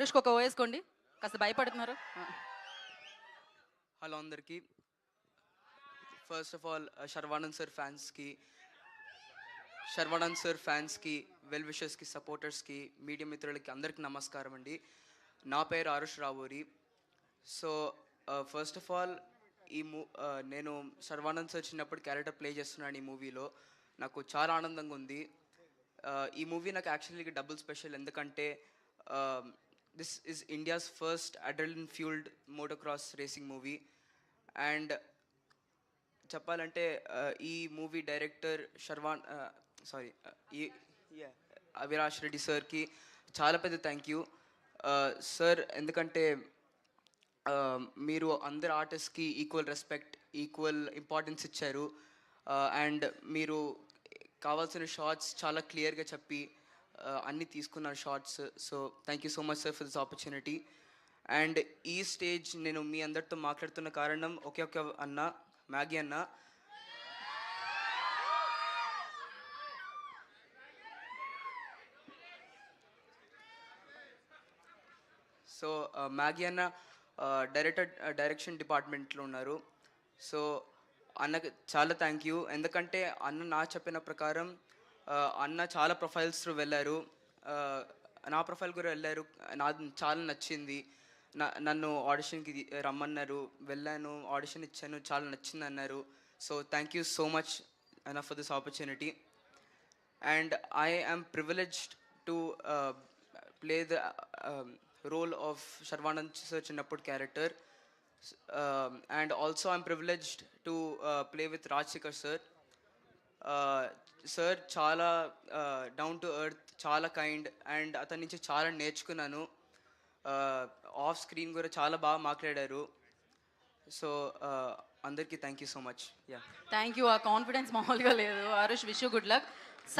అనుష్కి ఒక వేసుకోండి, కాస్త భయపడుతున్నారు. హలో అందరికీ. First of all Sharwanand sir ఫ్యాన్స్కి, వెల్ విషర్స్కి, సపోర్టర్స్కి, మీడియా మిత్రులకి అందరికీ నమస్కారం అండి. నా పేరు Aarush Raavuri. So first of all నేను శర్వానంద్ సార్ చిన్నప్పుడు క్యారెక్టర్ ప్లే చేస్తున్నాను ఈ మూవీలో. నాకు చాలా ఆనందంగా ఉంది. ఈ మూవీ నాకు యాక్చువల్లీ డబుల్ స్పెషల్, ఎందుకంటే this is India's first adrenaline fuelled motocross racing movie. And చెప్పాలంటే ఈ మూవీ డైరెక్టర్ ఈ అవినాష్ రెడ్డి సార్కి చాలా పెద్ద థ్యాంక్ యూ సార్. ఎందుకంటే మీరు అందరు ఆర్టిస్ట్కి ఈక్వల్ రెస్పెక్ట్, ఈక్వల్ ఇంపార్టెన్స్ ఇచ్చారు. అండ్ మీరు కావాల్సిన షార్ట్స్ చాలా క్లియర్గా చెప్పి అన్నీ తీసుకున్నారు shots. So thank you so much sir for this opportunity. And ఈ స్టేజ్ నేను మీ అందరితో మాట్లాడుతున్న కారణం ఒకే ఒక అన్న, మ్యాగీ అన్న. సో మ్యాగీ అన్న డైరెక్షన్ డిపార్ట్మెంట్లో ఉన్నారు. సో అన్నకి చాలా థ్యాంక్ యూ, ఎందుకంటే అన్న నా చెప్పిన ప్రకారం అన్న చాలా ప్రొఫైల్స్ వెళ్ళారు, నా ప్రొఫైల్ కూడా వెళ్ళారు. చాలా నచ్చింది. నన్ను ఆడిషన్కి రమ్మన్నారు, వెళ్ళాను, ఆడిషన్ ఇచ్చాను, చాలా నచ్చింది అన్నారు. So thank you so much అన్న for this opportunity. And I am privileged to play the role of Sharvanand sir Chinnapud character. And also I'm privileged to play with Rajsekhar sir. Sir చాలా down to earth, చాలా kind, and అతని నుంచి చాలా నేర్చుకున్నాను. Off screen కూడా చాలా బాగా మాట్లాడారు. సో అందరికీ thank you so much. Thank you. ఆ కాన్ఫిడెన్స్ మామూలుగా లేదు. Aarush, wish you good luck.